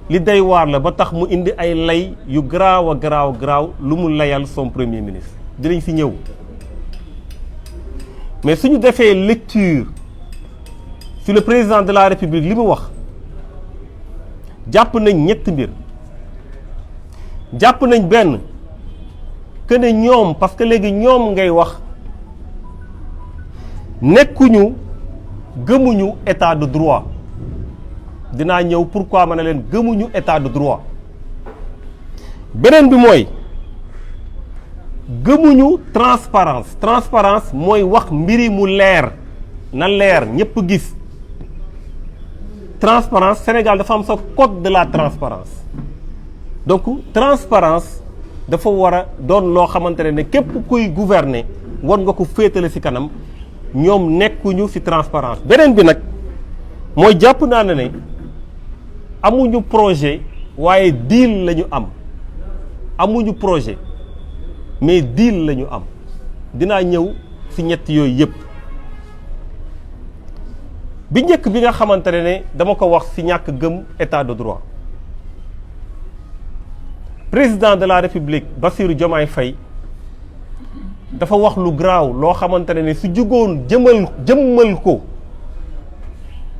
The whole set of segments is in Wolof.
li day waar la ba tax mu indi ay lay yu garaaw a garaaw lu mu layal son premier ministre dinañ si ñëw mais suñu defee lecture sur le président de la république li mu wax jàpp nañ ñetti mbir jàpp nañ benn que ne ñoom parce que léegi ñoom ngay wax nekkuñu gëmuñu état de droit dinaa ñëw pourquoi ma ne leen gëmuñu état de droit beneen bi mooy gëmuñu transparence mooy wax mbiri mu leer na leer ñëpp gis transparence Sénégal dafa am sa code de la transparence donc transparence dafa war a doon loo xamante ne képp kuy gouverner war nga ko féetale ci kanam ñoom nekkuñu ci transparence beneen bi nag mooy jàpp naa ne amuñu projet waaye deal la ñu am amuñu projet mais deal la ñu am dinaa ñëw ci ñett yooyu yëpp bi njëkk bi nga xamante ne dama ko wax ci ñàkk gëm état de droit président de la république Bassirou Diomaye Faye dafa wax lu garaaw loo xamante ne su jugoon jëmmal ko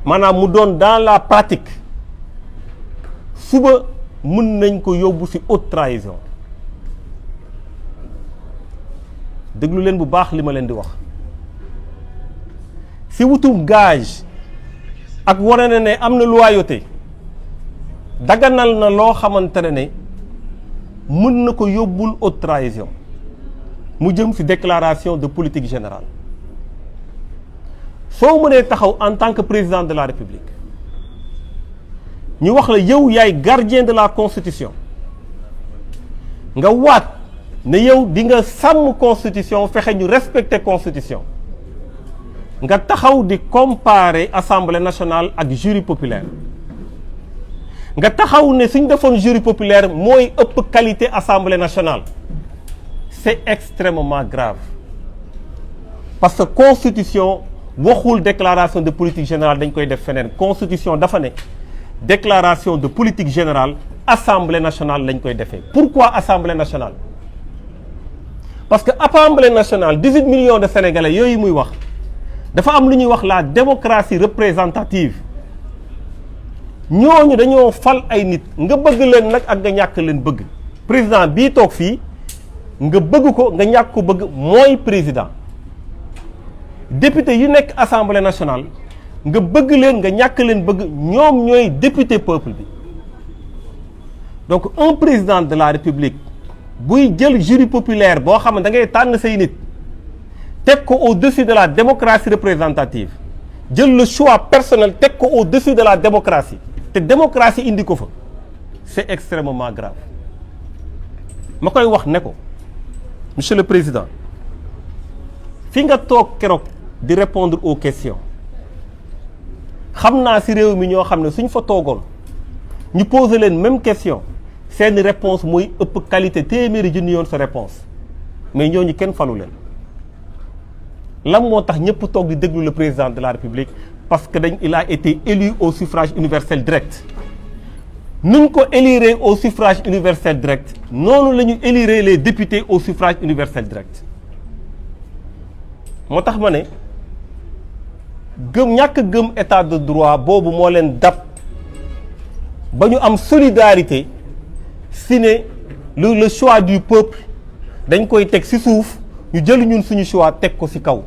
maanaam mu doon dans la pratique suba mën nañ ko yóbbu ci haute trahison déglu leen bu baax li ma leen di wax ci wutum gage ak wane na ne am na loyauté daganal na loo xamante ne mën na ko yóbbul haute trahison mu jëm ci déclaration de politique générale soo mënee taxaw en tant que président de la république ñu wax la yow yaay gardien de la constitution nga waat ne yow di nga sàmm constitution fexe ñu respecter constitution nga taxaw di comparer assemblée nationale ak jury populaire nga taxaw ne suñ defoon jury populaire mooy ëpp qualité assemblée nationale c'est extrêmement grave parce que constitution waxul déclaration de politique générale dañ koy def feneen constitution dafa ne déclaration de politique générale assemblée nationale lañ koy defee pourquoi assemblée nationale parce que assemblée nationale 18 millions de sénégalais yooyu muy wax dafa am lu ñuy wax la démocratie représentative ñooñu dañoo fal ay nit nga bëgg leen nag ak nga ñàkk leen bëgg président bii toog fii nga bëgg ko nga ñàkk ko bëgg mooy président député yu nekk assemblée nationale nga bëgg leen nga ñàkk leen bëgg ñoom ñooy député peuple bi donc un président de la république buy jël jury populaire boo xam ne da ngay tànn say nit teg ko au-dessus de la démocratie représentative jël le choix personnel teg ko au-dessus de la démocratie te démocratie indi ko fa c'est extrêmement grave ma koy wax ne ko monsieur le président fi nga toog keroog di répondre aux questions xam naa ci réew mi ñoo xam ne suñ fa toogoon ñu poser leen même question seeni réponse mooy ëpp qualité téeméeri junni yoon sa réponse mais ñooñu kenn falu leen lan moo tax ñëpp toog di déglu le président de la république parce que il a été élu au suffrage universel direct nuñ ko élire au suffrage universel direct noonu la ñu élire les députés au suffrage universel direct moo tax ma ne ñàkk gëm état de droit boobu moo leen dab ba ñu am solidarité si ne le choix du peuple dañ koy teg ci suuf ñu jël ñun suñu choix teg ko ci kaw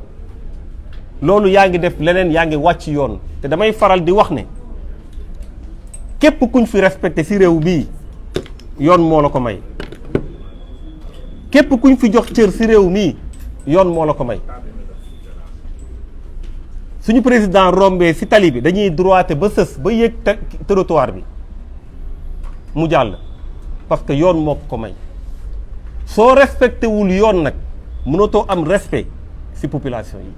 loolu yaa ngi def leneen yaa ngi wàcc yoon te damay faral di wax ne képp kuñ fi respecté ci réew bii yoon moo la ko may képp kuñ fi jox cër ci réew mii yoon moo la ko may suñu président rombee ci tali bi dañuy droité ba sës ba yéeg trottoir bi mu jàll parce que yoon moo ko may soo respecté wul yoon nag mënatoo am respect ci population yi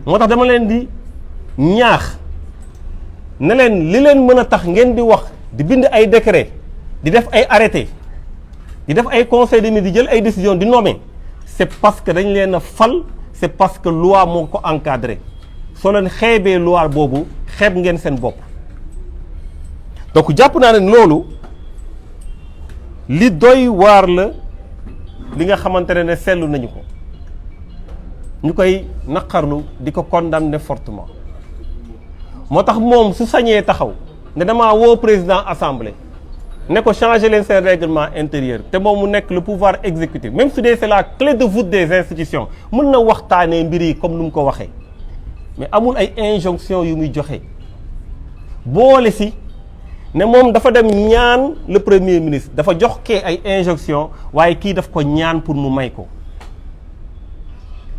moo tax dama leen di ñaax ne leen li leen mën a tax ngeen di wax di bind ay décret di def ay arrêté di def ay conseil des ministres di jël ay décision di nommer c'est parce que dañ leen a fal c'est parce que loi moo ko encadré soo leen xeebee loi boobu xeeb ngeen seen bopp donc jàpp naa ne loolu li doy waar la li nga xamante ne seetlu nañu ko ñu koy naqarlu di ko condamner fortement moo tax moom su sañee taxaw ne damaa woo président assemblée ne ko changer leen seen règlement intérieur te moom mu nekk le pouvoir exécutif même su dee c'est la clé de voûte des institutions mën na waxtaanee mbir yi comme nu mu ko waxee mais amul ay injonction yu muy joxe boole si ne moom dafa dem ñaan le premier ministre dafa jox kee ay injonction waaye kii daf ko ñaan pour mu may ko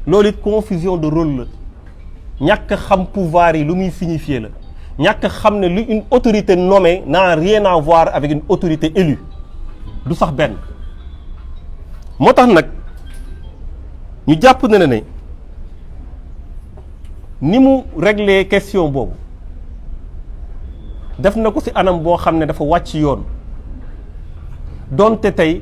loolu it confusion de rôle la ñàkk xam pouvoir yi lu muy signifier la ñàkk xam ne lu une autorité nommée n'a rien à voir avec une autorité élue du sax benn moo tax nag ñu jàpp na ne ni mu régler question boobu def na ko ci anam boo xam ne dafa wàcc yoon donte tey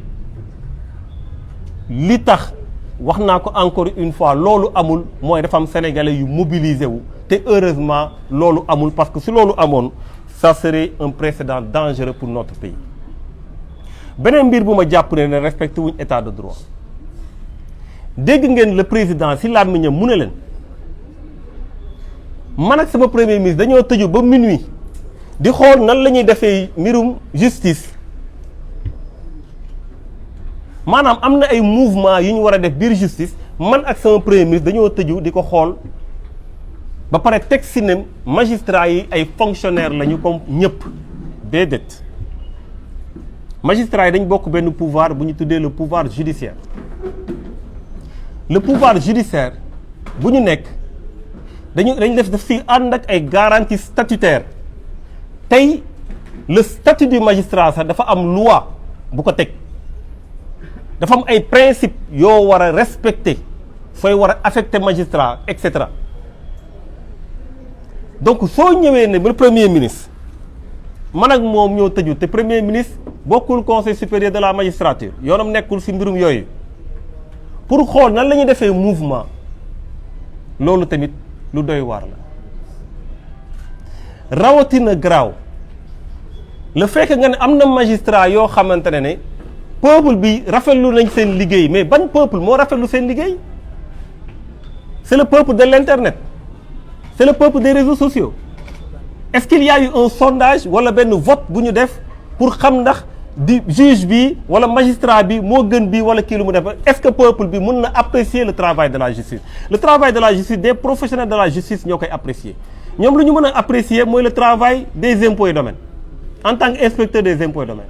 li tax wax naa ko encore une fois loolu amul mooy dafa am sénégalais yu mobilisé wu te heureusement loolu amul parce que si loolu amoon ça serait un précédent dangereux pour notre pays beneen mbir bu ma jàpp ne respecté wuñ état de droit dégg ngeen le président si làmmiñam mu ne leen man ak sama premier ministre dañoo tëju ba minuit di xool nan la ñuy defee mbirum justice maanaam am na ay mouvement yu ñu war a def biir justice man ak sama premier ministre dañoo tëju di ko xool ba pare teg si ne magistrat yi ay fonctionnaires lañu comme ñëpp déedéet magistrat yi dañ bokk benn pouvoir bu ñu tuddee le pouvoir judiciaire le pouvoir judiciaire bu ñu nekk dañ def si ànd ak ay garanties statutaires tey le statut du magistrat sax dafa am loi bu ko teg dafa am ay principes yoo war a respecter sooy war a affecter magistrat et cetera donc soo ñëwee ne ba premier ministre man ak moom ñoo tëju te premier ministre bokkul conseil supérieur de la magistrature yoonam nekkul ci mbirum yooyu pour xool nan la ñuy defee mouvement loolu tamit lu doy waar la rawatina garaaw le fait que nga ne am na magistrat yoo xamante ne peuple bi rafetlu nañ seen liggéey mais ban peuple moo rafetlu seen liggéey c'est le peuple de l'internet c'est le peuple des réseaux sociaux est-ce qu'il y a eu un sondage wala benn vote bu ñu def pour xam ndax di juge bi wala magistrat bi moo gën bi wala kii lu mu def est-ce que peuple bi mën na apprécier le travail de la justice le travail de la justice des professionnels de la justice ñoo koy apprécier ñoom lu ñu mën a apprécier mooy le travail des impôts et domaines en tant qu'inspecteur des impôts et domaines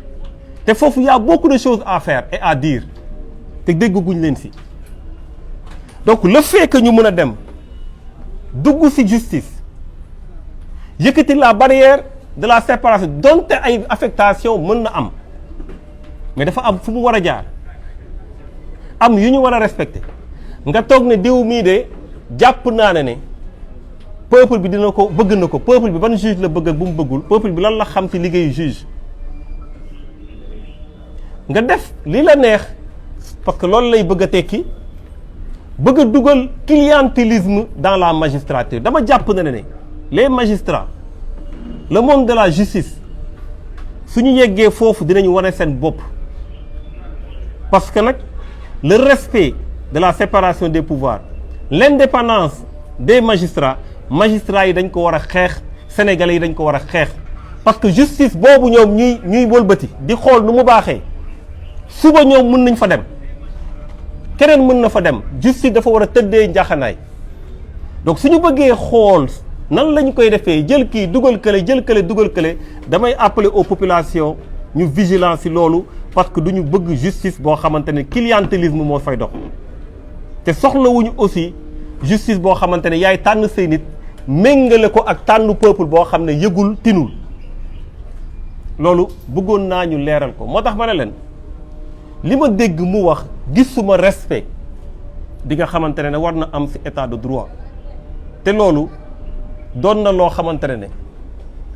te foofu y a beaucoup de choses à faire et à dire te dégguñ leen ci donc le fait que ñu mën a dem dugg ci justice yëkkati la barrière de la séparation donte ay affectation mën na am mais dafa am fu mu war a jaar am yu ñu war a respecter nga toog ne diw mii de jàpp naa ne peuple bi dina ko bëgg na ko peuple bi ban juge la bëgg ak bu mu bëggul peuple bi lan la xam ci liggéeyu juge nga def li la neex parce que loolu lay bëgg a tekki bëgg a dugal clientélisme dans la magistrature dama jàpp na ne les magistrats le monde de la justice suñu yeggee foofu dinañu wane seen bopp parce que nag le respect de la séparation des pouvoirs l'indépendance des magistrats yi dañ ko war a xeex sénégalais yi dañ ko war a xeex parce que justice boobu ñoom ñuy wëlbati di xool nu mu baaxee suba ñoom mën nañ fa dem keneen mën na fa dem justice dafa war a tëddee njaxanaay donc suñu bëggee xool nan lañu koy defee jël kii dugal kële jël kële dugal kële damay appeler aux populations ñu vigilance ci loolu parce que duñu bëgg justice boo xamante ne clientélisme moo fay dox te soxlawuñu aussi justice boo xamante ne yaay tànn say nit méngale ko ak tànn peuple boo xam ne yëgul tinul loolu bëggoon naa ñu leeral ko moo tax ma ne leen li ma dégg mu wax gisuma respect bi nga xamante ne war na am ci état de droit te loolu doon na loo xamante ne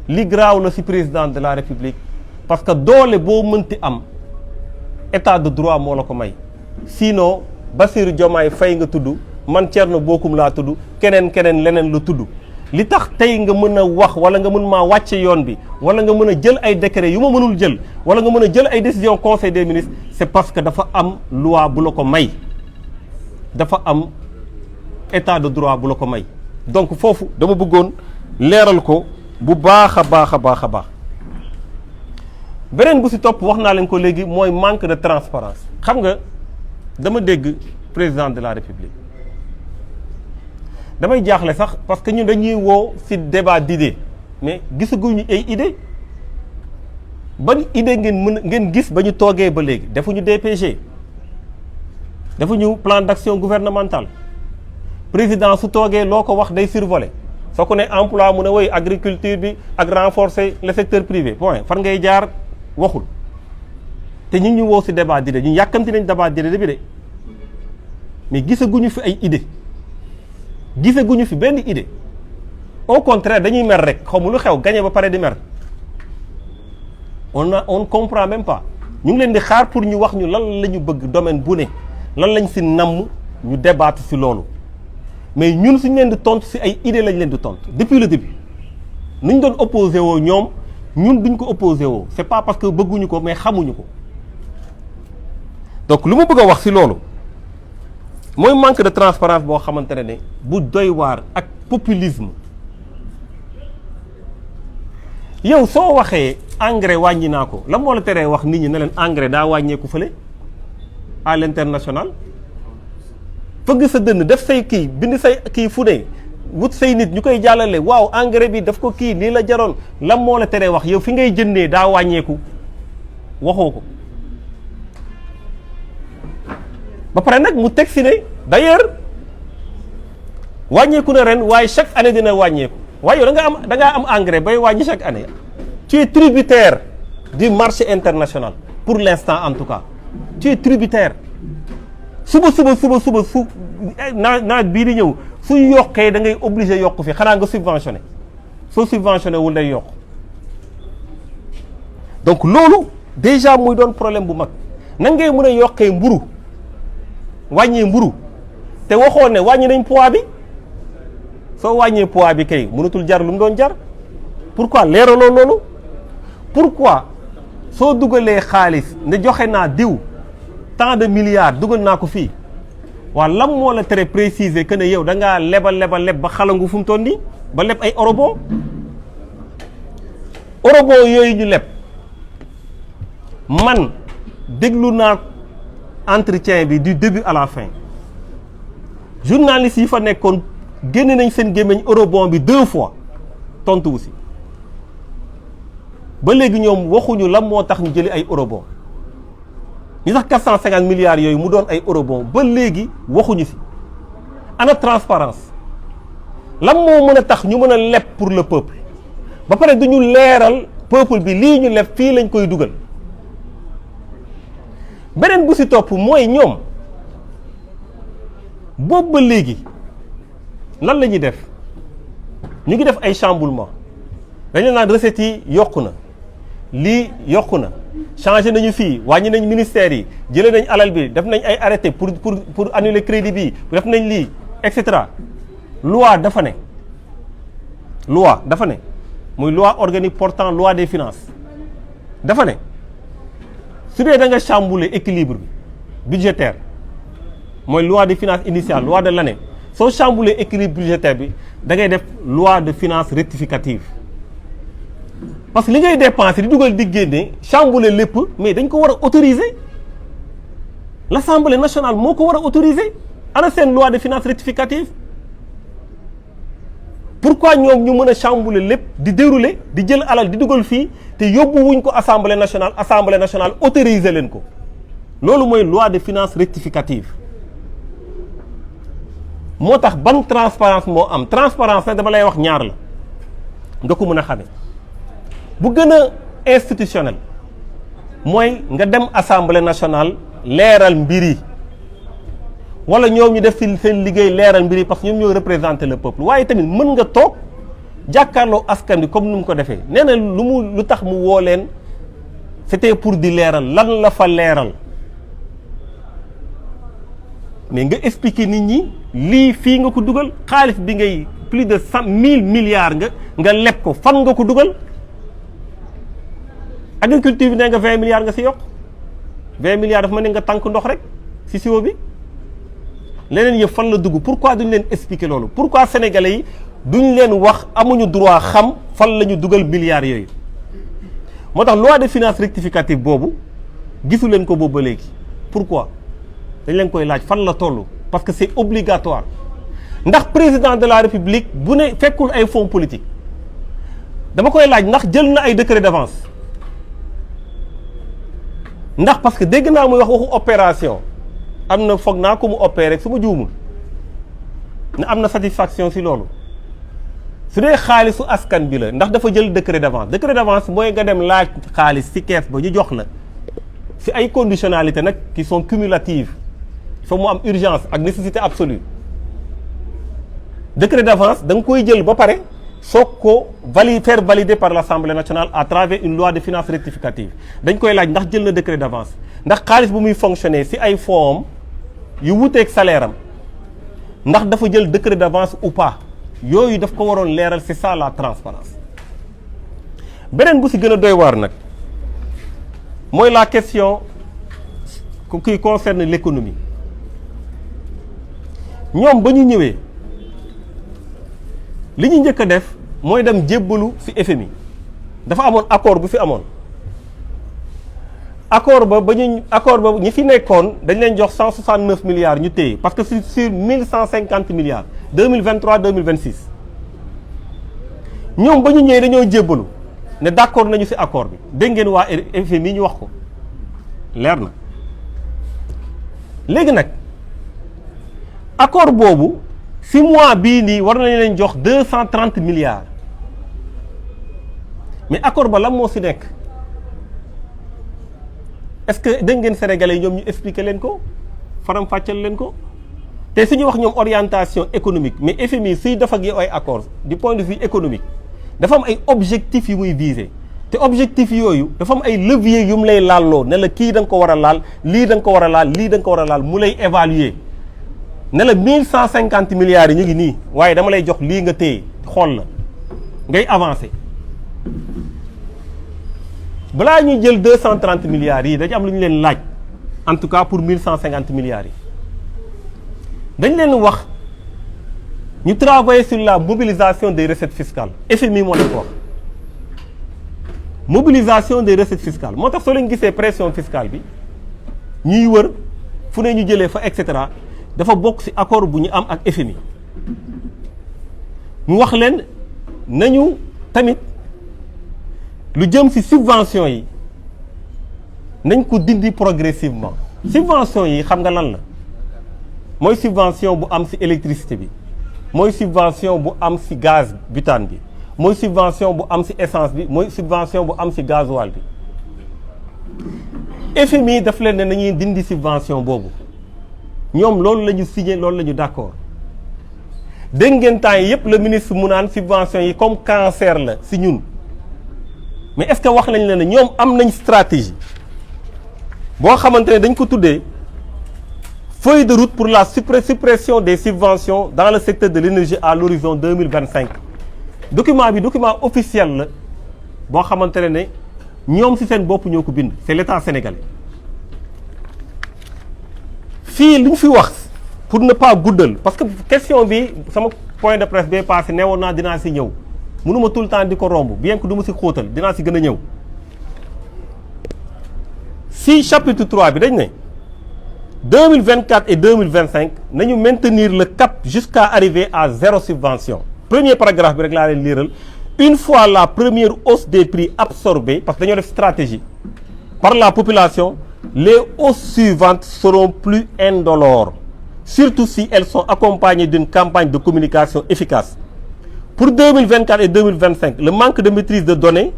li graaw la ci président de la république parce que doole boo mënti am état de droit moo la ko may sinon Bassirou Diomaye Faye nga tudd man Thierno Bocoum laa tudd keneen leneen la tudd li tax tey nga mën a wax wala nga mën maa wàcce yoon bi wala nga mën a jël ay décret yu ma mënul jël wala nga mën a jël ay décision conseil des ministres c'est parce que dafa am loi bu la ko may dafa am état de droit bu la ko may donc foofu dama bëggoon leeral ko bu baax a baax a baax a baax beneen bu si topp wax naa leen ko léegi mooy manque de transparence xam nga dama dégg président de la république damay jaaxle sax parce que ñun dañuy woo ci débat d'idées mais gisaguñu ay idées ban idée ngeen gis ba ñu toogee ba léegi defuñu DPG defuñu plan d'action gouvernemental président su toogee loo ko wax day survoler soo ko ne emploi mu ne woy agriculture bi ak renforcer le secteur privé point far ngay jaar waxul te ñu ñu woo ci débat d'idées ñu yàkkamti nañ débat d'idées bi de mais gisaguñu fi ay idées gisaguñu fi benn idée au contraire dañuy mer rek xamu lu xew gagné ba pare di mer on comprend même pas ñu ngi leen di xaar pour ñu wax ñu lan la ñu bëgg domaine bu ne lan lañ ci namm ñu débattre ci loolu mais ñun suñu leen di tontu ci ay idées lañ leen di tontu depuis le début nuñ doon opposé woo ñoom ñun duñ ko opposé woo c'est pas parce que bëgguñu ko mais xamuñu ko donc lu ma bëgg a wax ci loolu mooy manque de transparence boo xamante ne bu doy waar ak populisme yow soo waxee engrais wàññi naa ko la moo la teree wax nit ñi ne leen engrais daa wàññeeku fële à l'international fëgg sa dënn def say kii bind say kii fu ne wut say nit ñu koy jàllale waaw engrais bi daf ko kii lii la jaroon la moo la teree wax yow fi ngay jëndee daa wàññeeku waxoo ko ba pare nag mu teg si ne d'ailleurs wàññeeku na ren waaye chaque année dina wàññeeku waaye yow da ngaa am engrais bay wàññi chaque année tu es tributaire du marché international pour l'instant en tout cas tu es tributaire suba su nawet bii di ñëw su yokkee da ngay obligé yokk fi xanaa nga subventionné soo subventionné wul day yokk donc loolu déjà muy doon problème bu mag nan ngay mën a yokkee mburu wàññee mburu te waxoon ne wàññi nañ poids bi soo wàññee poids bi kay mënatul jar lu mu doon jar pourquoi leeraloo loolu pourquoi soo dugalee xaalis ne joxe naa diw tant de milliards dugal naa ko fii waa lam moo la tere préciser que ne yow da ngaa leb ba xalangu fu mu toll nii ba leb ay eurobond yooyu ñu leb man déglu naa entretien bi du début à la fin journalistes yi fa nekkoon génne nañ seen gémmiñ eurobond bi 2 fois tontu wu si ba léegi ñoom waxuñu lan moo tax ñu jëli ay eurobond ñu sax 450 milliards yooyu mu doon ay eurobond ba léegi waxuñu si ana transparence lan moo mën a tax ñu mën a leb pour le peuple ba pare duñu leeral peuple bi lii ñu leb fii lañ koy dugal beneen bu si topp mooy ñoom boobu ba léegi lan la ñuy def ñu ngi def ay chamboulement dañu naan recettes yi yokku na lii yokku na changé nañu fii wàññi nañ ministères yi jëlee nañ alal bi def nañ ay arrêté pour annuler crédit bi def nañ lii et cetera loi dafa ne muy loi organique portant loi des finances dafa ne su dee da nga chambouler équilibre bi budgétaire mooy loi de finances initiale loi de l'année soo chambouler équilibre budgétaire bi da ngay def loi de finances rectificative parce que li ngay dépenser di dugal di génne chambouler lépp mais dañ ko war a autoriser l'Assemblée nationale moo ko war a autoriser ana seen loi de finances rectificative pourquoi ñoom ñu mën a chambouler lépp di dérouler di jël alal di dugal fii te yóbbu wuñ ko assemblée nationale autoriser leen ko loolu mooy loi de finances rectificative moo tax ban transparence moo am transparence nag dama lay wax ñaar la nga ko mën a xamee bu gën a institutionnel mooy nga dem assemblée nationale leeral mbir yi wala ñoom ñu def ci seen liggéey leeral mbir yi parce que ñoom ñoo représenter le peuple waaye tamit mën nga toog jàkkaarloo askan bi comme ni mu ko defee nee na lu tax mu woo leen c'était pour di leeral lan la fa leeral mais nga expliquer nit ñi lii fii nga ko dugal xaalis bi ngay plus de 1000 milliards nga leb ko fan nga ko dugal. Agriculture bi nee nga 20 milliards nga si yokk 20 milliards dafa mel ni nga tànk ndox rek si siwo bi leneen yëpp fan la dugg pourquoi duñ leen expliquer loolu pourquoi sénégalais yi duñ leen wax amuñu droit xam fan la ñu dugal milliards yooyu. moo tax loi de finances rectificative boobu gisu leen ko boobu ba léegi pourquoi dañ leen koy laaj fan la toll parce que c'est obligatoire ndax président de la république bu ne fekkul ay fonds politique dama koy laaj ndax jël na ay décret d'avance ndax parce que dégg naa muy wax waxu opération am na foog naa ko mu opéré rek su ma juumul ne am na satisfaction si loolu su dee xaalisu askan bi la ndax dafa jël décret d'avance mooy nga dem laaj xaalis si kees ba ñu jox la si ay conditionnalités nag qui sont cumulatives il faut mu am urgence ak nécessité absolue décret d'avance da nga koy jël ba pare soog ko faire valider par l'Assemblée nationale à travers une loi de finances rectificative dañ koy laaj ndax jël na décret d'avance ndax xaalis bu muy fonctionner si ay fonds yu wuteeg salaire am ndax dafa jël décret d'avance ou pas yooyu daf ko waroon leeral c'est ça la transparence beneen bu si gën a doy waar nag mooy la question qui concerne l'économie ñoom ba ñu ñëwee li ñu njëkk a def mooy dem jébbalu ci FMI dafa amoon accord bu fi amoon accord ba ñi fi nekkoon dañ leen jox 169 milliards ñu téye parce que sur 1150 milliards 2023 2026 ñoom ba ñu ñëwee dañoo jébbalu ne d'accord nañu ci accord bi dégg ngeen waa FMI ñu wax ko leer na léegi nag accord boobu ci mois bii nii war nañu leen jox 230 milliards mais accord ba lan moo ci nekk est-ce que dégg ngeen sénégalais yi ñoom ñu expliquer leen ko faram-fàcceel leen ko te su ñu wax ñoom orientation économique mais FMI suy def ak yow ay accords du point de vue économique dafa am ay objectifs yu muy viser te objectifs yooyu dafa am ay leviers yu mu lay laalloo ne la kii da nga ko war a laal lii da nga ko war a laal lii da nga ko war a laal mu lay évaluer ne la 1150 milliards yi ñu ngi nii waaye dama lay jox lii nga téye xool la ngay avancer balaa ñuy jël 230 milliards yi dañu am lu ñu leen laaj en tout cas pour 1150 milliards yi dañ leen wax ñu travailler sur la mobilisation des recettes fiscales FMI moo leen ko wax mobilisation des recettes fiscales moo tax soo leen gisee pression fiscale bi ñuy wër fu ne ñu jëlee fa et cetera dafa bokk ci accord bu ñu am ak FMI mu wax leen nañu tamit lu jëm ci subvention yi nañ ko dindi progressivement subvention yi xam nga lan la mooy subvention bu am ci électricité bi mooy subvention bu am ci gaz butane bi mooy subvention bu am ci essence bi mooy subvention bu am ci gasoil bi FMI daf leen ne nañuy dindi subvention boobu ñoom loolu la ñu signé loolu la ñu d'accord dégg ngeen temps yi yépp le ministre mu naan subvention yi comme cancer la ci ñun mais est-ce que wax nañ leen ne ñoom am nañ stratégie boo xamante ne dañ ko tuddee feuille de route pour la suppression des subventions dans le secteur de l'énergie à l'horizon 2025 document bi document officiel la boo xamante ne ñoom ci seen bopp ñoo ko bind c'est l'État sénégalais fii lu ñu fi wax pour ne pas guddal parce que question bi sama point de presse bee passé neewoon naa dinaa ci ñëw mënuma tout le temps di ko romb bien que du ma ci xóotal dinaa ci gën a ñëw ci chapitre 3 bi dañ ne 2024 et 2025 nañu maintenir le cap jusqu'à arriver à 0 subvention premier paragraphe bi rek laa leen liiral une fois la première hausse des prix absorbée parce que dañoo def stratégie par la population les hausses suivantes seront plus indolores surtout si elles sont accompagnées d'une campagne de communication efficace. Pour 2024 et 2025, le manque de maîtrise de données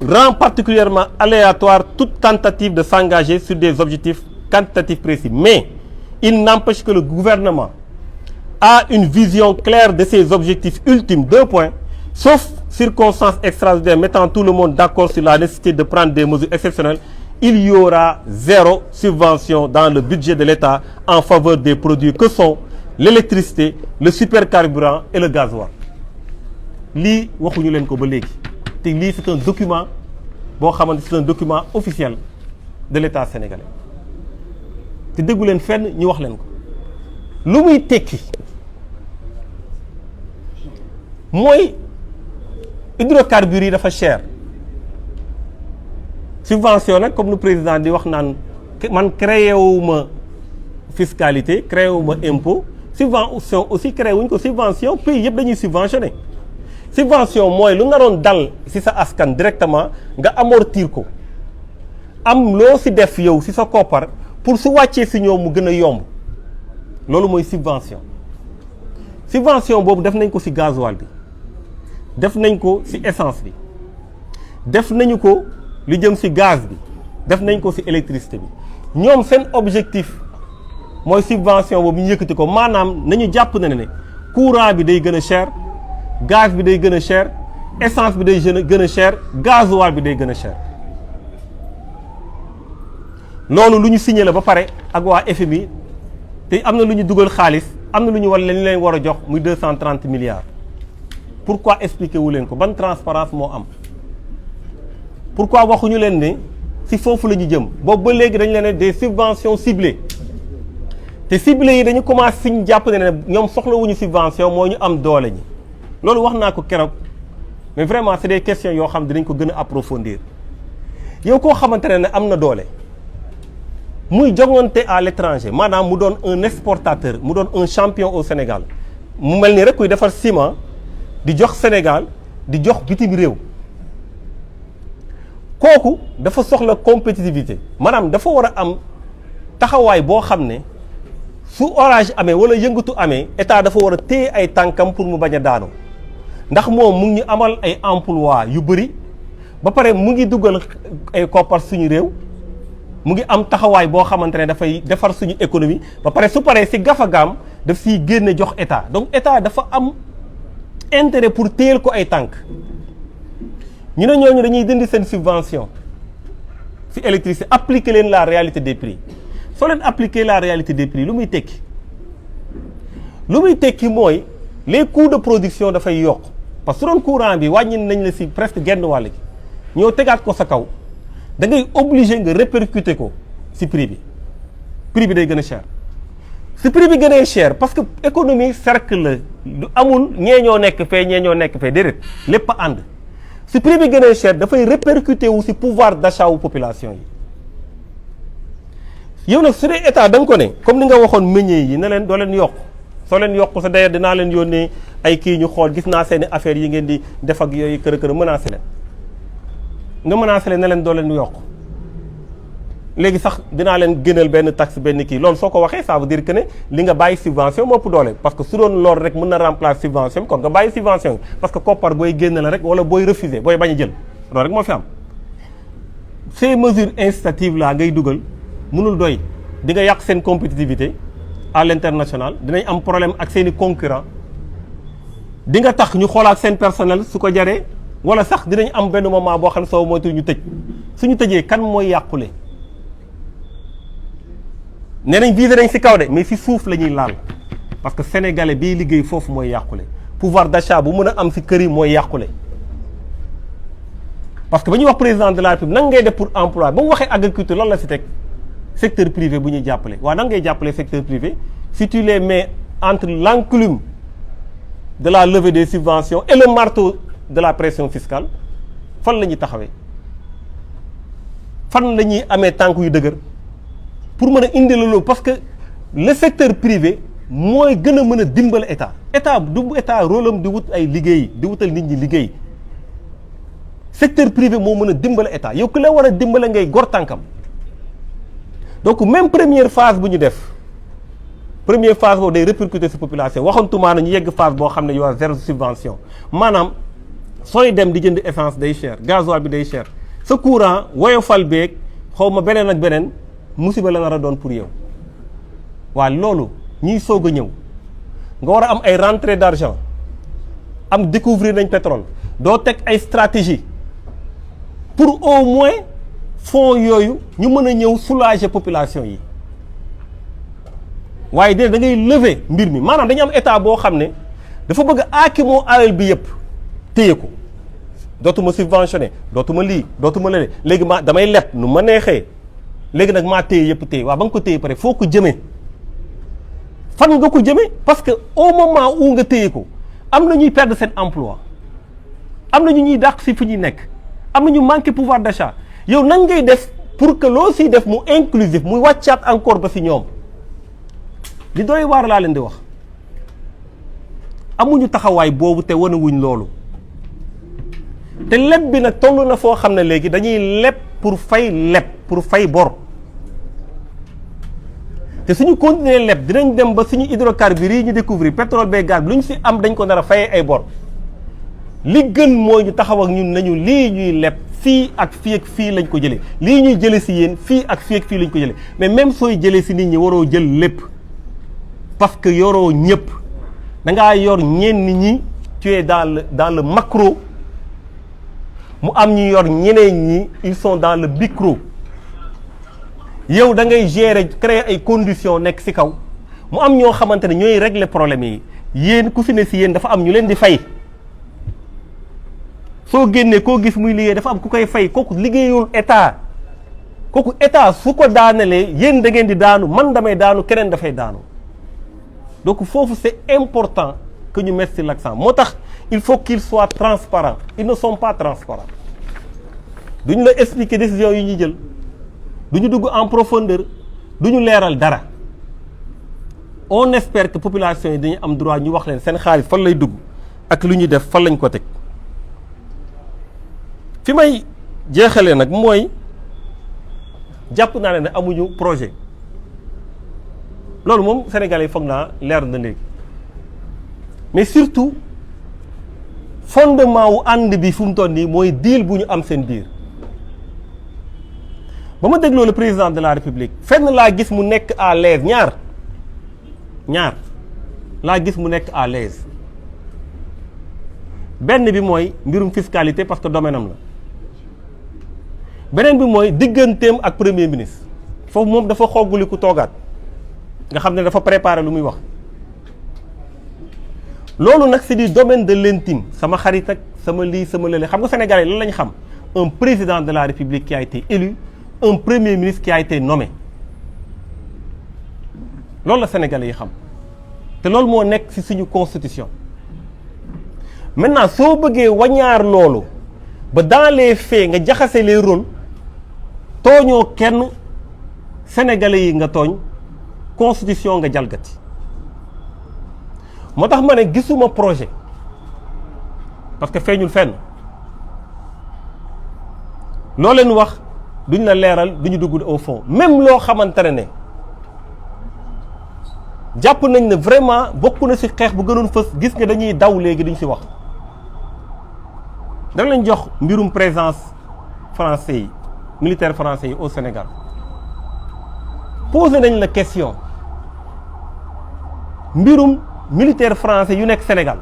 rend particulièrement aléatoire toute tentative de s'engager sur des objectifs quantitatifs précis. Mais il n'empêche que le gouvernement a une vision claire de ses objectifs ultimes. 2 points. Sauf circonstances extraordinaires mettant tout le monde d'accord sur la nécessité de prendre des mesures exceptionnelles, il y aura 0 subvention dans le budget de l'État en faveur des produits que sont l'électricité, le supercarburant et le gasoil. Lii waxuñu leen ko ba léegi te lii c'est un document boo xamante c'est un document officiel de l'État sénégalais te déggu leen fenn ñu wax leen ko lu muy tekki mooy hydrocarbures yi dafa cher subvention nag comme le président di wax naan man créé wu ma fiscalité créé wu ma impôt subvention aussi créé wuñ ko subvention pays yëpp dañuy subventionné subvention mooy lu naroon dal ci sa askan directement nga amortir ko am loo ci def yow ci sa koppar pour su wàccee ci ñoom mu gën a yomb loolu mooy subvention subvention boobu def nañ ko ci gasoil bi def nañ ko ci essence bi def nañu ko lu jëm ci gaz bi def nañ ko ci électricité bi ñoom seen objectif mooy subvention boobu ñu yëkkati ko maanaam nañu jàpp na ne courant bi day gën a cher gaz bi day gën a cher essence bi day gën a cher gasoil bi day gën a cher loolu lu ñu signé la ba pare ak waa FMI te am na lu ñu dugal xaalis am na lu ñu war leen war a jox muy 230 milliards pourquoi expliquer wu leen ko ban transparence moo am pourquoi waxuñu leen ne si foofu la ñu jëm boobu ba léegi dañu leen ne des subventions ciblées te ciblées yi dañu commencé fi ñu jàpp ne ñoom soxlawuñu subvention moo ñu am doole ñi loolu wax naa ko keroog mais vraiment c'est des questions yoo xam dinañ ko gën a approfondir yow koo xamante ne am na doole muy jongante à l'étranger maanaam mu doon un exportateur mu doon un champion au Sénégal mu mel ni rek kuy defar ciment di jox Sénégal di jox bitim réew kooku dafa soxla compétitivité maanaam dafa war a am taxawaay boo xam ne su orage amee wala yëngatu amee état dafa war a téye ay tànkam pour mu bañ a daanu ndax moom mu ngi ñu amal ay emploi yu bëri ba pare mu ngi dugal ay koppar suñu réew mu ngi am taxawaay boo xamante ne dafay defar suñu économie ba pare su paree si gafagaam daf siy génne jox état donc état dafa am intérêt pour téyel ko ay tànk ñu ne ñooñu dañuy dindi seen subvention si électricité appliquer leen la réalité des prix soo leen appliquer la réalité des prix lu muy tekki mooy les coûts de production dafay yokk parce que su doon courant bi wàññi nañ la si presque genn wàll gi ñoo tegaat ko sa kaw da ngay obligé nga répercuter ko si prix bi day gën a cher si prix bi gënee cher parce que économie cercle la du amul ñee ñoo nekk fee déedéet lépp a ànd si prix bi gënee cher dafay répercuter wu si pouvoir d'achat wu population yi yow nag su dee état da nga ko ne comme ni nga waxoon meññee yi ne leen doo leen yokk soo leen yokk sa d'ailleurs dinaa leen yónnee ay kii ñu xool gis naa seeni affaires yi ngeen di def ak yooyu kër menacé leen nga menacé leen ne leen doo leen yokk léegi sax dinaa leen gënal benn taxe benn kii loolu soo ko waxee ça veut dire que ne li nga bàyyi subvention moo ëpp doole parce que su doon loolu rek mën na remplacer subvention kon nga bàyyi subvention parce que koppar booy génn la rek wala booy refuser booy bañ a jël loolu rek moo fi am ces mesures incitatives là ngay dugal mënul doy di nga yàq seen compétitivité à l'international dinañ am problème ak seen i concurrents di nga tax ñu xoolaat seen personnel su ko jaree wala sax dinañ am benn moment boo xam ne soo moytu ñu tëj suñu tëjee kan mooy yàqule nee nañ visé nañ ci kaw de mais ci suuf la ñuy laal parce que sénégalais bii liggéey foofu mooy yàqule pouvoir d'achat bu mën a am ci kër yi mooy yàqule parce que ba ñuy wax président de la République nan ngay def pour emploi ba mu waxee agriculture lan la ci teg secteur privé bu ñuy jàppale waaw nan ngay jàppale secteur privé si tu les mets entre l'enclume de la levée des subventions et le marteau de la pression fiscale fan la ñuy taxawee fan la ñuy amee tànk yu dëgër pour mën a indi loolu parce que le secteur privé mooy gën a mën a dimbal état du état rôle am di wut ay liggéey di wutal nit ñi liggéey secteur privé moo mën a dimbale état yow ku la war a dimbale ngay gor tànkam donc même première phase bu ñu def première phase boobu day répercuter ci population waxantumaa na ñu yegg phase boo xam ne yow zéro subvention maanaam sooy dem di jënd essence day cher gasoil bi day cher sa courant woyofal beeg xaw ma beneen ak beneen musiba la nar a doon pour yow waaye loolu ñiy soog a ñëw nga war a am ay rentrée d'argent am découvrir nañ pétrole doo teg ay stratégie pour au moins fonds yooyu ñu mën a ñëw soulager population yi waaye da ngay lever mbir mi maanaam dañu am état boo xam ne dafa bëgg aakimoo alal bi yëpp téye ko dootuma subventionné dootuma lii dootuma lële léegi damay leb nu ma neexee léegi nag maa téye yëpp téye waaw ba nga ko téye pare foo ko jëmee fan nga ko jëmee parce que au moment où nga téye ko am na ñuy perdre seen emploi am na ñu ñuy dàq si fu ñuy nekk am na ñu manqué pouvoir d'achat yow nan ngay def pour que loo siy def mu inclusif muy wàccaat encore ba si ñoom li doy waar laa leen di wax amuñu taxawaay boobu te wanewuñ loolu te leb bi nag toll na foo xam ne léegi dañuy leb pour fay bor te suñu continuer leb dinañ dem ba suñu hydrocarbures yi ñu découvrir pétrole bee gaz bi lu ñu si am dañ ko nar a fayee ay bor li gën mooy ñu taxaw ak ñun nañu lii ñuy leb fii ak fii lañ ko jëlee lii ñuy jëlee si yéen fii ak fii lañ ko jëlee mais même sooy jëlee si nit ñi waroo jël lépp parce que yoroo ñëpp da ngaa yor ñenn ñi tu es dans le macro mu am ñu yor ñeneen ñi ils sont dans le micro yow da ngay gérer créer ay conditions nekk ci kaw mu am ñoo xamante ne ñooy régler problème yi yéen ku fi ne ci yéen dafa am ñu leen di fay soo génnee koo gis muy liggéey dafa am ku koy fay kooku liggéeyul état kooku état su ko daanalee yéen da ngeen di daanu man damay daanu keneen dafay daanu donc foofu c'est important que ñu mettre l'accent moo tax il faut qu'ils soient transparents ils ne sont pas transparents duñu la expliquer décision yi ñuy jël duñu dugg en profondeur duñu leeral dara on espère que population yi dañu am droit ñu wax leen seen xaalis fan lay dugg ak lu ñuy def fan lañ ko teg fi may jeexalee nag mooy jàpp naa ne amuñu projet loolu moom Sénégalais yi foog naa leer na léegi mais surtout fondement wu ànd bi fu mu toll nii mooy deal bu ñu am seen biir ba ma dégloo le président de la République fenn laa gis mu nekk à l'aise ñaar laa gis mu nekk à l'aise benn bi mooy mbirum fiscalité parce que domaine am la beneen bi mooy digganteem ak premier ministre foofu moom dafa xogguli ku toogaat nga xam ne dafa préparer lu muy wax loolu nag c'est du domaine de l'intime sama xarit ak sama lii sama lële xam nga Sénégalais lan lañ xam un président de la République qui a été élu un premier ministre qui a été nommé loolu la Sénégalais yi xam te loolu moo nekk ci suñu constitution maintenant soo bëggee wañaar loolu ba dans les faits nga jaxase les rôles tooñoo kenn Sénégalais yi nga tooñ constitution nga jalgati moo tax ma ne gisuma projet parce que feeñul fenn loo leen wax duñ la leeral duñu dugg au fond même loo xamante ne jàpp nañ ne vraiment bokk na ci xeex bu gënoon fës gis nga dañuy daw léegi duñ ci wax da lañ jox mbirum présence français yi militaire français yi au Sénégal posé nañ la question mbirum militaire français yu nekk Sénégal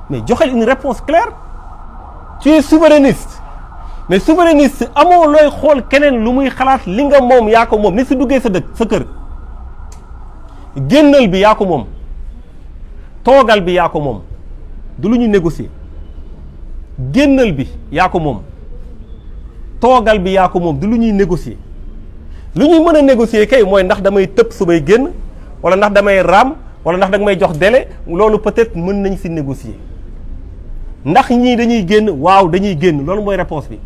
mais joxel une réponse claire tu es souverainiste mais souverainiste amoo looy xool keneen lu muy xalaat li nga moom yaa ko moom ni si duggee sa dëkk sa kër génnal bi yaa ko moom toogal bi yaa ko moom du lu ñu négocier génnal bi yaa ko moom toogal bi yaa ko moom du lu ñuy négocier lu ñuy mën a négocier kay mooy ndax damay tëb su may génn wala ndax damay raam wala ndax danga may jox délai loolu peut-être mën nañ ci négocier ndax ñii dañuy génn waaw dañuy génn loolu mooy réponse bi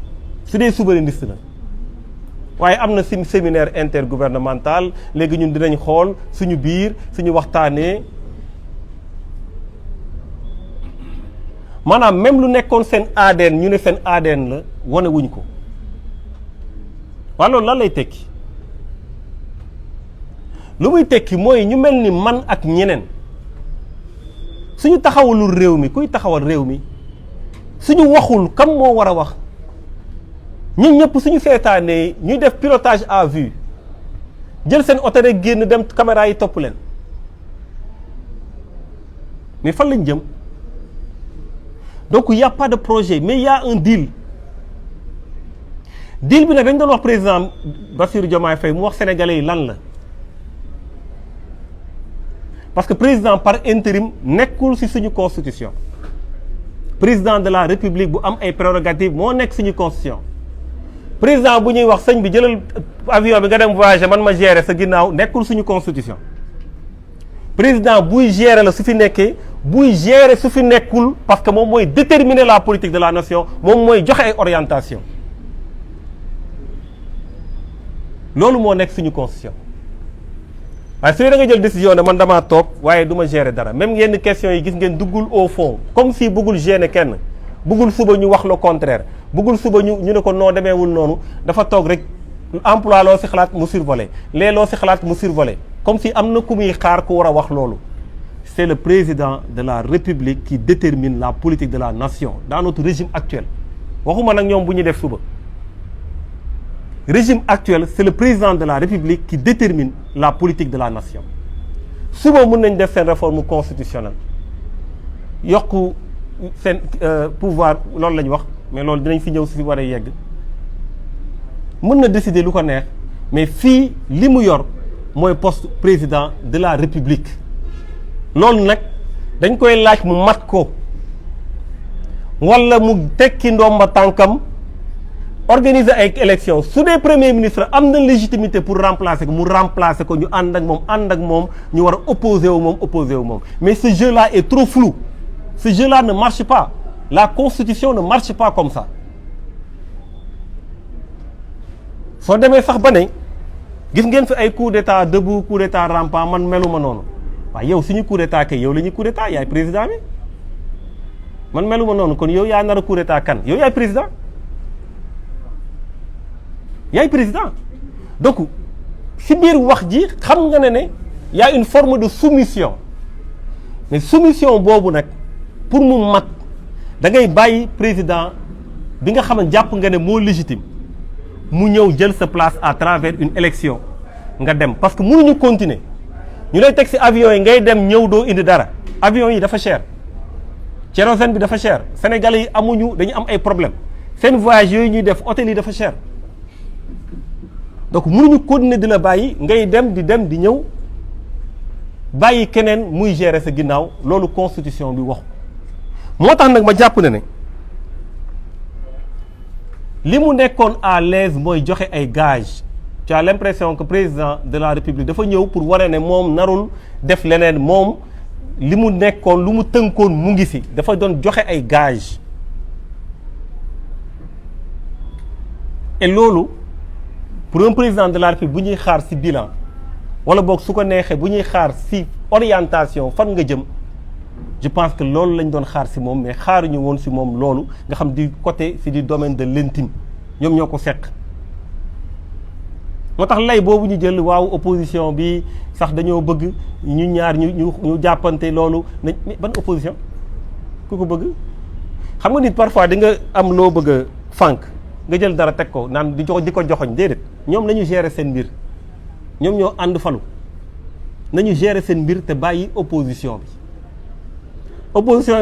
su dee souverainiste la waaye am na séminaire intergouvernemental léegi ñun dinañ xool suñu biir suñu waxtaanee maanaam même lu nekkoon seen ADN ñu ne seen ADN la wane wuñ ko waaye loolu lan lay tekki lu muy tekki mooy ñu mel ni man ak ñeneen suñu taxawalul réew mi kuy taxawal réew mi suñu waxul kam moo war a wax ñun ñëpp suñu seetaanee ñuy def pilotage à vue jël seen oto rek génn dem caméra yi topp leen mais fan lañ jëm donc il y a pas de projet mais il y a un deal bi nag dañ doon wax président Bassirou Diomaye Faye mu wax sénégalais yi lan la parce que président par intérim nekkul ci suñu constitution président de la république bu am ay prérogatives moo nekk suñu constitution président bu ñuy wax sëñ bi jëlal avion bi nga dem voyager man ma gérer sa ginnaaw nekkul suñu constitution président buy gérer la su fi nekkee buy gérer su fi nekkul parce que moom mooy déterminer la politique de la nation moom mooy joxe ay orientation loolu moo nekk suñu constitution waaye su dee da nga jël décision ne man damaa toog waaye du ma gérer dara même yenn questions yi gis ngeen duggul au fond comme si bëggul gêner kenn bëggul suba ñu wax le contraire bëggul suba ñu ne ko noo demeewul noonu dafa toog rek emploi loo si xalaat mu survolé lee loo si xalaat mu survolé comme si am na ku muy xaar ku war a wax loolu c'est le président de la République qui détermine la politique de la nation dans notre régime actuel waxuma nag ñoom bu ñu def suba régime actuel c'est le président de la République qui détermine la politique de la nation suba mën nañ def seen réforme constitutionnelle yokku seen pouvoir loolu la ñu wax mais loolu dinañ fi ñëw si war a yegg mën na décider lu ko neex mais fii li mu yor mooy poste président de la République loolu nag dañ koy laaj mu mat ko wala mu tekki ndomba tànkam organiser ay élections su dee premier ministre am na légitimité pour remplacer ko mu remplacer ko ñu ànd ak moom ñu war a opposer wu moom mais ce jeu là est trop flou ce jeu là ne marche pas la constitution ne marche pas comme ça soo demee sax ba ne gis ngeen fi ay coup d'état debout coup d'état rampant man meluma noonu waaye yow suñu coup d'état kay yow la ñuy coup d'état yaay président bi man meluma noonu kon yow yaa nar a coup d'état kan yow yaay président donc si biir wax ji xam nga ne y a une forme de soumission mais soumission boobu nag pour mu mat da ngay bàyyi président bi nga xam ne jàpp nga ne moo légitime mu ñëw jël sa place à travers une élection nga dem parce que mënuñu continuer ñu lay teg ci avion yi ngay dem ñëw doo indi dara avion yi dafa cher kérosène bi dafa cher sénégalais yi dañu am ay problème seen voyage yooyu ñuy def hôtel yi dafa cher donc mënuñu continuer di la bàyyi ngay dem di ñëw bàyyi keneen muy gérer sa ginnaaw loolu constitution bi wax moo tax nag ma jàpp ne li mu nekkoon à l'aise mooy joxe ay gages tu as l'impression que président de la République dafa ñëw pour wane ne moom narul def leneen moom li mu nekkoon lu mu tënkoon mu ngi fi dafa doon joxe ay gages et loolu pour un président de la République bu ñuy xaar ci bilan wala boog su ko neexee bu ñuy xaar ci orientation fan nga jëm je pense que loolu lañ doon xaar ci moom mais xaaruñu woon ci moom loolu nga xam du côté ci du domaine de l'intime ñoom ñoo ko seq moo tax lay boobu ñu jël waaw opposition bi sax dañoo bëgg ñu ñaar ñu jàppante loolu nañ ban opposition ku ko bëgg xam nga nit parfois di nga am loo bëgg a fànk nga jël dara teg ko naan di ko joxoñ déedéet ñoom nañu gérer seen mbir ñoom ñoo ànd falu nañu gérer seen mbir te bàyyi opposition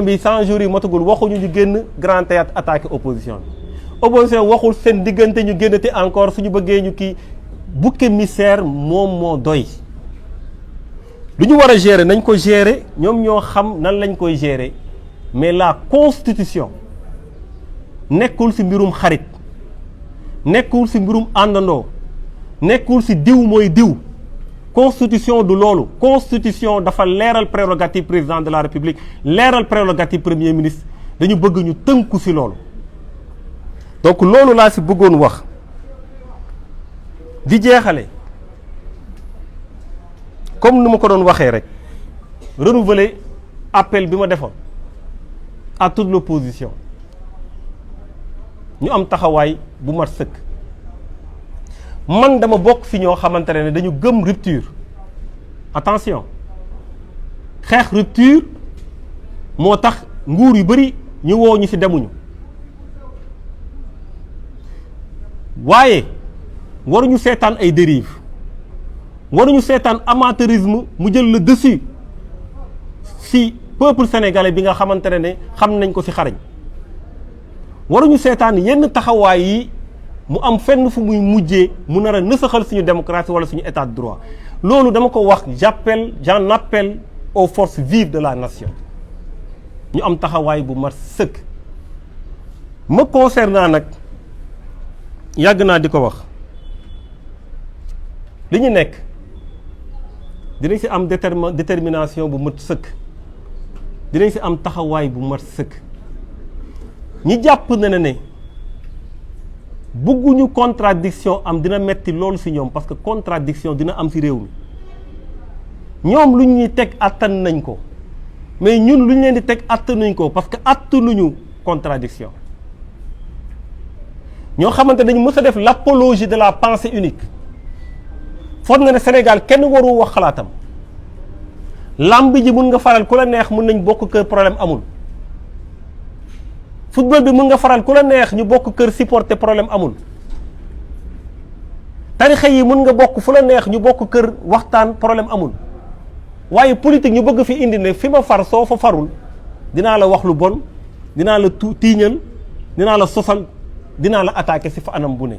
bi 100 jours yi motagul waxuñu ñu génn grand théâtre attaqué opposition bi opposition waxul seen diggante ñu génn te encore suñu bëggee ñu kii bouc émissaire moom moo doy lu ñu war a gérer nañ ko gérer ñoom ñoo xam nan lañ koy gérer mais la constitution nekkul ci mbirum xarit nekkul ci mbirum àndandoo nekkul ci diw mooy diw constitution du loolu constitution dafa leeral prérogative président de la république leeral prérogative premier ministre dañu bëgg ñu tënku ci loolu donc loolu laa ci bëggoon wax di jeexale comme nu ma ko doon waxee rek renouveler appel bi ma defoon à toute l'opposition ñu am taxawaay bu mat sëkk man dama bokk ci ñoo xamante ne dañu gëm rupture attention xeex rupture moo tax nguur yu bari ñu woo ñu ci demuñu waaye waruñu seetaan ay dérive waruñu seetaan amateurisme mu jël le dessus ci peuple sénégalais bi nga xamante ne xam nañ ko ci xarañ waruñu seetaan yenn taxawaay yi mu am fenn fu muy mujjee mu nar a nësaxal suñu démocratie wala suñu état de droit loolu dama ko wax j'en appelle aux forces vives de la nation ñu am taxawaay bu mat sëkk. ma concernant nag yàgg naa di ko wax li ñu nekk dinañ si am détermination bu mat sëkk, dinañ si am taxawaay bu mat sëkk. ñi jàpp na ne bëgguñu contradiction am dina metti loolu si ñoom, parce que contradiction dina am si réew mi. ñoom lu ñuy teg attan nañ ko, mais ñun lu ñu leen di teg attanuñ ko, parce que attanuñu contradiction. ñoo xamante dañu mës a def l'apologie de la pensée unique. foog nga ne Sénégal kenn waru wax xalaatam. lamb ji mun nga faral ku la neex, mun nañ bokk kër, problème amul. football bi mun nga faral ku la neex, ñu bokk kër supporter, problème amul. tarixa yi mun nga bokk fu la neex, ñu bokk kër waxtaan, problème amul. waaye politique ñu bëgg fi indi ne fi ma far soo fa farul dinaa la wax lu bon, dinaa la tiiñal, dinaa la sosal, dinaa la attaquer si fa anam bu ne.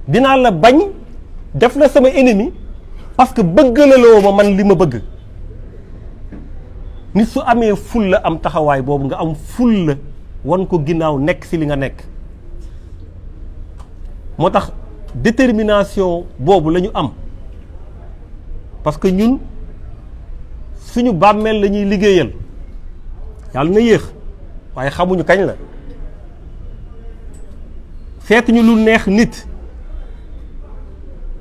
dinaa la bañ def la sama ennemi parce que bëgg la loo ma man li ma bëgg. nit su amee ful la am taxawaay boobu, nga am ful la wan ko ginnaaw nekk si li nga nekk. moo tax détermination boobu la ñu am, parce que ñun suñu bàmmeel la ñuy liggéeyal. yàlla na yéex waaye xamuñu kañ la. seetuñu lu neex nit,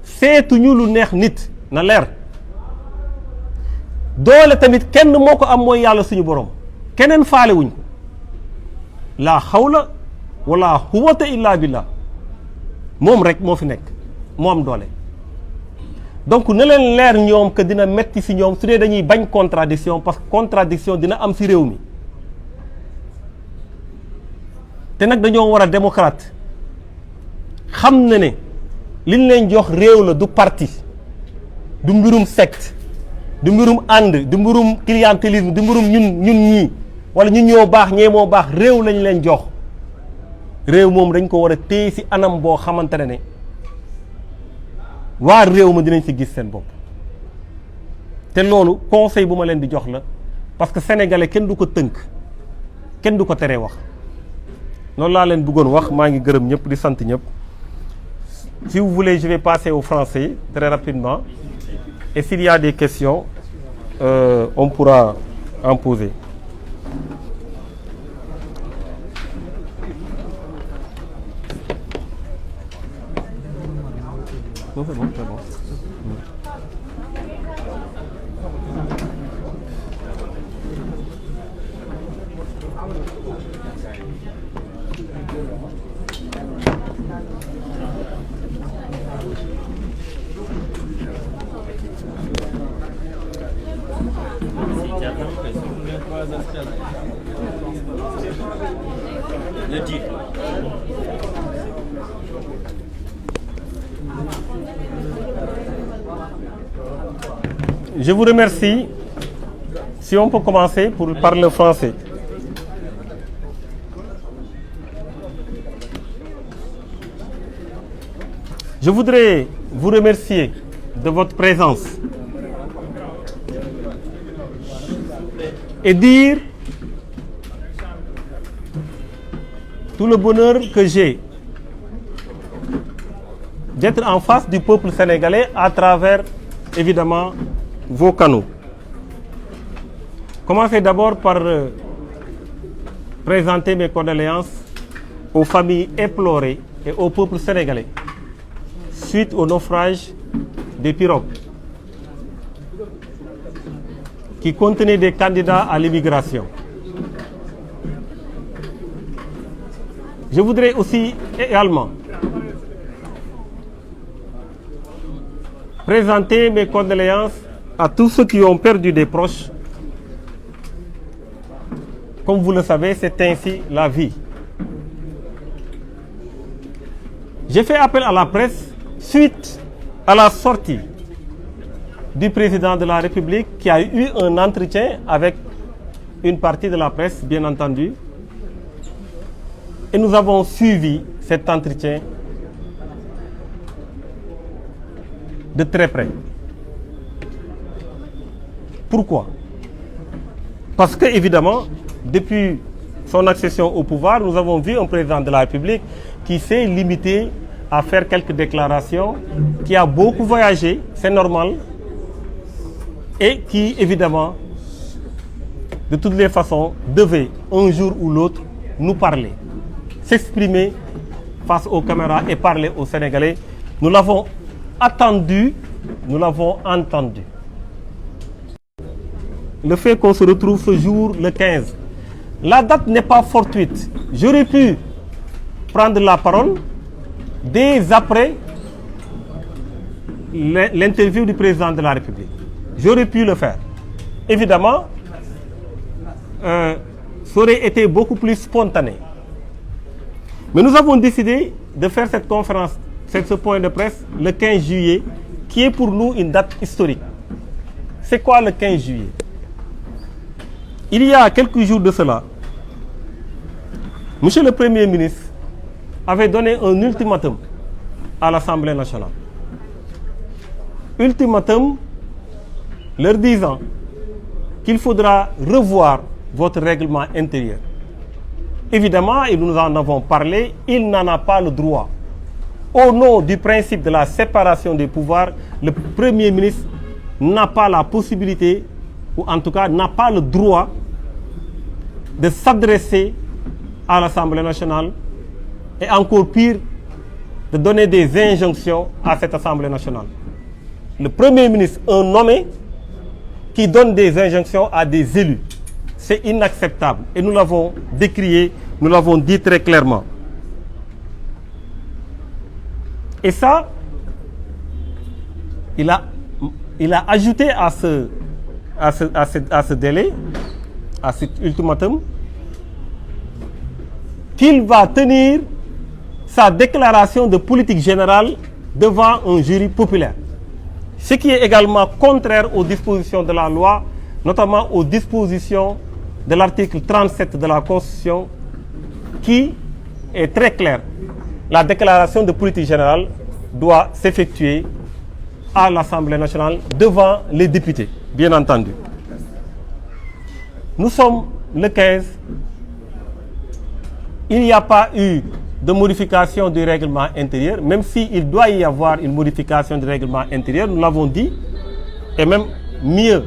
seetuñu lu neex nit na leer. doole tamit kenn moo ko am, mooy yàlla suñu borom, keneen faale wuñ ko. laa xawla wala quwwata illa billah, moom rek moo fi nekk, moo am doole. donc na leen leer ñoom que dina metti si ñoom su dee dañuy bañ contradiction, parce que contradiction dina am si réew mi. te nag dañoo war a démocrate, xam na ne liñ leen jox réew la, du parti, du mbirum secte, du mbirum ànd, du mbirum clientélisme, du mbirum ñun ñii wala ñun ñoo baax ñee moo baax. réew lañ leen jox. réew moom dañ ko war a téye si anam boo xamante ne waa réew ma dinañ si gis seen bopp. te loolu conseil bu ma leen di jox la, parce que sénégalais kenn du ko tënk, kenn du ko teree wax. loolu laa leen bëggoon wax. maa ngi gërëm ñëpp di sant ñëpp. Si vous voulez, je vais passer au français très rapidement. Et s'il y a des questions, on pourra en poser. Non, c'est bon, c'est bon. Je vous remercie. Si on peut commencer par le français. Je voudrais vous remercier de votre présence et dire tout le bonheur que j'ai d'être en face du peuple sénégalais à travers, évidemment, vos canaux. Commencez d'abord par présenter mes condoléances aux familles éplorées et au peuple sénégalais suite au naufrage des pirogues qui contenaient des candidats à l'immigration. Je voudrais aussi également présenter mes condoléances à tous ceux qui ont perdu des proches. Comme vous le savez, c'est ainsi la vie. J'ai fait appel à la presse suite à la sortie du président de la République qui a eu un entretien avec une partie de la presse, bien entendu. Et nous avons suivi cet entretien de très près. Pourquoi? Parce que, évidemment, depuis son accession au pouvoir, nous avons vu un président de la République qui s'est limité à faire quelques déclarations, qui a beaucoup voyagé, c'est normal, et qui, évidemment, de toutes les façons, devait, un jour ou l'autre, nous parler, s'exprimer face aux caméras et parler aux Sénégalais. Nous l'avons attendu, nous l'avons entendu. Le fait qu'on se retrouve ce jour, le 15, la date n'est pas fortuite. J'aurais pu prendre la parole dès après l'interview du président de la République. J'aurais pu le faire. Évidemment, ça aurait été beaucoup plus spontané. Mais nous avons décidé de faire cette conférence, ce point de presse, le 15 juillet, qui est pour nous une date historique. C'est quoi le 15 juillet? Il y a quelques jours de cela, Monsieur le Premier ministre avait donné un ultimatum à l'Assemblée nationale. Ultimatum leur disant qu'il faudra revoir votre règlement intérieur. Évidemment, et nous en avons parlé, il n'en a pas le droit. Au nom du principe de la séparation des pouvoirs, le Premier ministre n'a pas la possibilité, ou en tout cas n'a pas le droit, de s'adresser à l'Assemblée nationale et encore pire, de donner des injonctions à cette Assemblée nationale. Le Premier ministre, un nommé, qui donne des injonctions à des élus. C'est inacceptable et nous l'avons décrié, nous l'avons dit très clairement. Et ça, il a ajouté à ce délai, à cet ultimatum, qu'il va tenir sa déclaration de politique générale devant un jury populaire. Ce qui est également contraire aux dispositions de la loi, notamment aux dispositions de l'article 37 de la Constitution, qui est très clair. La déclaration de politique générale doit s'effectuer à l'Assemblée nationale devant les députés, bien entendu. Nous sommes le 15. Il n'y a pas eu de modification du règlement intérieur, même s'il doit y avoir une modification du règlement intérieur, nous l'avons dit, et même mieux,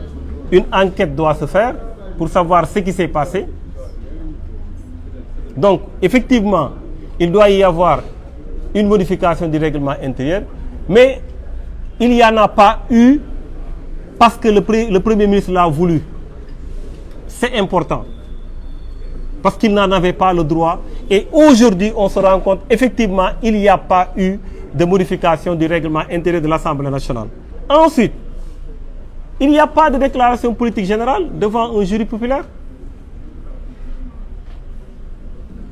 une enquête doit se faire pour savoir ce qui s'est passé. Donc, effectivement, il doit y avoir une modification du règlement intérieur, mais il n'y en a pas eu parce que le Premier ministre l'a voulu. C'est important. Parce qu'il n'en avait pas le droit. Et aujourd'hui, on se rend compte, effectivement, il n'y a pas eu de modification du règlement intérieur de l'Assemblée nationale. Ensuite, il n'y a pas de déclaration politique générale devant un jury populaire.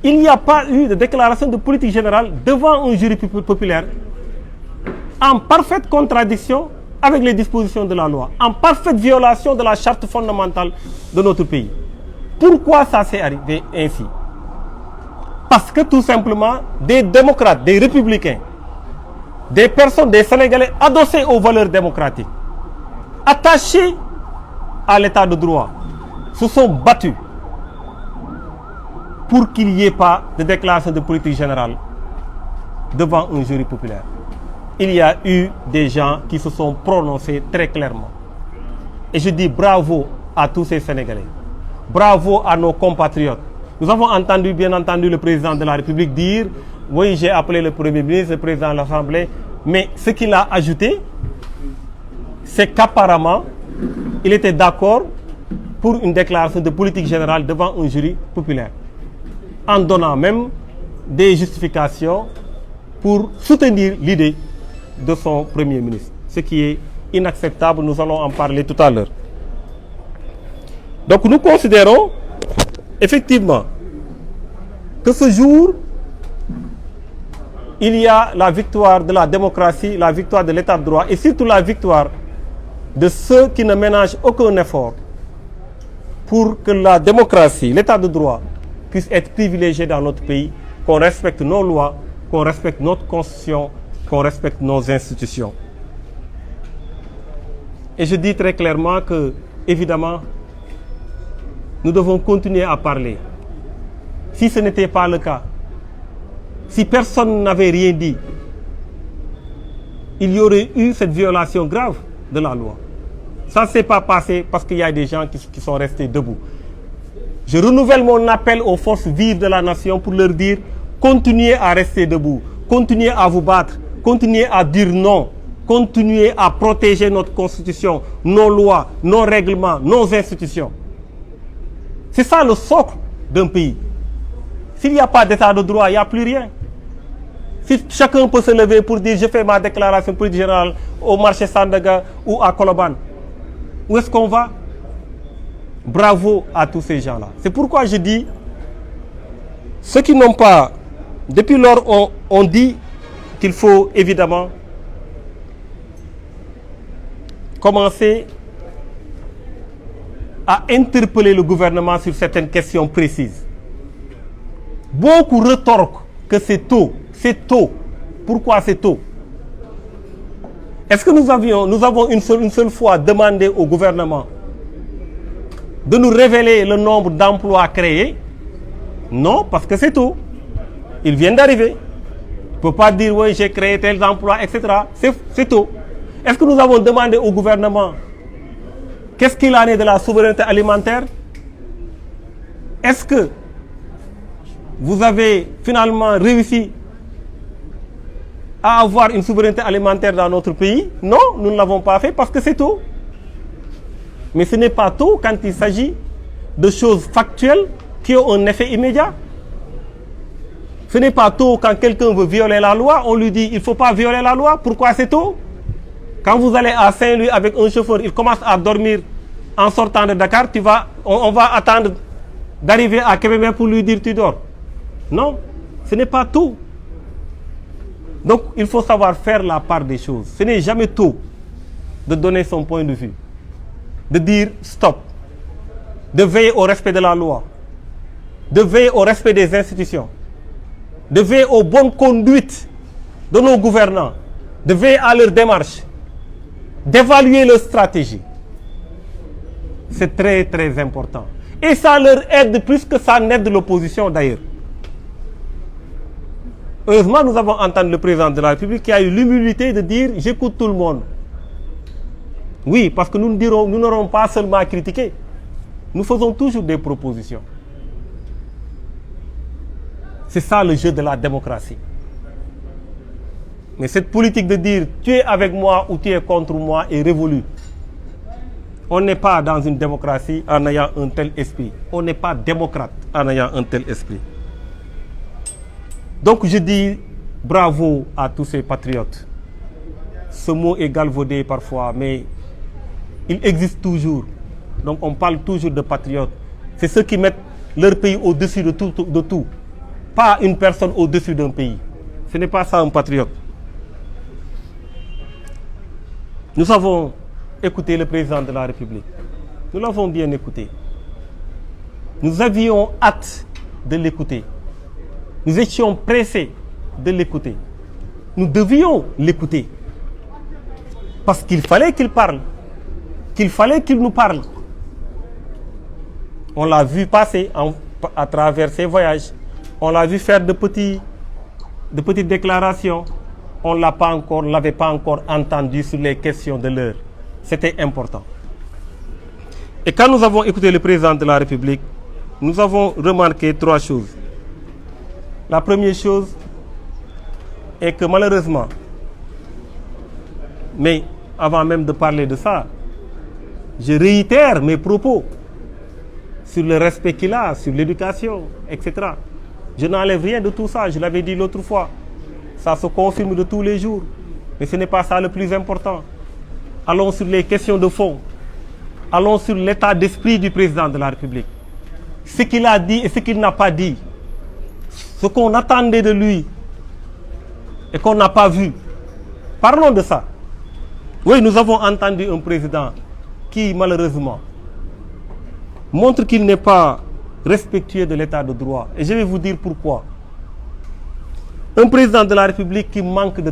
Il n'y a pas eu de déclaration de politique générale devant un jury populaire, en parfaite contradiction avec les dispositions de la loi, en parfaite violation de la charte fondamentale de notre pays. Pourquoi ça s'est arrivé ainsi? Parce que tout simplement, des démocrates, des républicains, des personnes, des Sénégalais adossés aux valeurs démocratiques, attachés à l'état de droit, se sont battus pour qu'il n'y ait pas de déclaration de politique générale devant un jury populaire. Il y a eu des gens qui se sont prononcés très clairement. Et je dis bravo à tous ces Sénégalais. Bravo à nos compatriotes. Nous avons entendu, bien entendu, le président de la République dire « Oui, j'ai appelé le Premier ministre, le président de l'Assemblée ». Mais ce qu'il a ajouté, c'est qu'apparemment, il était d'accord pour une déclaration de politique générale devant un jury populaire, en donnant même des justifications pour soutenir l'idée de son Premier ministre. Ce qui est inacceptable, nous allons en parler tout à l'heure. Donc nous considérons effectivement que ce jour, il y a la victoire de la démocratie, la victoire de l'état de droit et surtout la victoire de ceux qui ne ménagent aucun effort pour que la démocratie, l'état de droit puisse être privilégié dans notre pays, qu'on respecte nos lois, qu'on respecte notre constitution, qu'on respecte nos institutions. Et je dis très clairement que évidemment, nous devons continuer à parler. Si ce n'était pas le cas, si personne n'avait rien dit, il y aurait eu cette violation grave de la loi. Ça ne s'est pas passé parce qu'il y a des gens qui sont restés debout. Je renouvelle mon appel aux forces vives de la nation pour leur dire, continuez à rester debout, continuez à vous battre, continuez à dire non, continuez à protéger notre constitution, nos lois, nos règlements, nos institutions. C'est ça le socle d'un pays. S'il n'y a pas d'état de droit, il n'y a plus rien. Si chacun peut se lever pour dire je fais ma déclaration politique générale au marché Sandaga ou à Koloban, où est-ce qu'on va? Bravo à tous ces gens-là. C'est pourquoi je dis, ceux qui n'ont pas, depuis lors on dit qu'il faut évidemment commencer à interpeller le gouvernement sur certaines questions précises. Beaucoup retorquent que c'est tôt. C'est tôt. Pourquoi c'est tôt? Est-ce que nous avons une seule fois demandé au gouvernement de nous révéler le nombre d'emplois créés? Non, parce que c'est tôt. Ils viennent d'arriver. On ne peut pas dire, oui, j'ai créé tel emploi, etc. C'est tôt. Est-ce que nous avons demandé au gouvernement qu'est-ce qu'il en est de la souveraineté alimentaire? Est-ce que vous avez finalement réussi à avoir une souveraineté alimentaire dans notre pays? Non, nous ne l'avons pas fait parce que c'est tôt. Mais ce n'est pas tôt quand il s'agit de choses factuelles qui ont un effet immédiat. Ce n'est pas tôt quand quelqu'un veut violer la loi, on lui dit il ne faut pas violer la loi. Pourquoi c'est tôt? Quand vous allez à Saint-Louis avec un chauffeur, il commence à dormir en sortant de Dakar, on va attendre d'arriver à Kébémer pour lui dire tu dors. Non, ce n'est pas tôt. Donc il faut savoir faire la part des choses. Ce n'est jamais tôt de donner son point de vue, de dire stop, de veiller au respect de la loi, de veiller au respect des institutions, de veiller aux bonnes conduites de nos gouvernants, de veiller à leur démarche, d'évaluer leur stratégie. C'est très très important. Et ça leur aide plus que ça n'aide l'opposition d'ailleurs. Heureusement, nous avons entendu le président de la République qui a eu l'humilité de dire « j'écoute tout le monde ». Oui, parce que nous n'aurons pas seulement à critiquer. Nous faisons toujours des propositions. C'est ça le jeu de la démocratie. Mais cette politique de dire « tu es avec moi ou tu es contre moi » est révolue. On n'est pas dans une démocratie en ayant un tel esprit. On n'est pas démocrate en ayant un tel esprit. Donc je dis bravo à tous ces patriotes. Ce mot est galvaudé parfois, mais il existe toujours. Donc on parle toujours de patriotes. C'est ceux qui mettent leur pays au-dessus de tout. Pas une personne au-dessus d'un pays. Ce n'est pas ça un patriote. Nous avons écouté le président de la République. Nous l'avons bien écouté. Nous avions hâte de l'écouter. Nous étions pressés de l'écouter. Nous devions l'écouter. Parce qu'il fallait qu'il parle. Qu'il fallait qu'il nous parle. On l'a vu passer à travers ses voyages. On l'a vu faire de petites déclarations. On ne l'avait pas encore entendu sur les questions de l'heure. C'était important. Et quand nous avons écouté le président de la République, nous avons remarqué 3 choses. La première chose est que malheureusement, mais avant même de parler de ça, je réitère mes propos sur le respect qu'il a, sur l'éducation, etc. Je n'enlève rien de tout ça, je l'avais dit l'autre fois. Ça se confirme de tous les jours. Mais ce n'est pas ça le plus important. Allons sur les questions de fond. Allons sur l'état d'esprit du président de la République. Ce qu'il a dit et ce qu'il n'a pas dit. Ce qu'on attendait de lui et qu'on n'a pas vu. Parlons de ça. Oui, nous avons entendu un président qui, malheureusement, montre qu'il n'est pas respectueux de l'état de droit. Et je vais vous dire pourquoi. Un président de la République qui manque de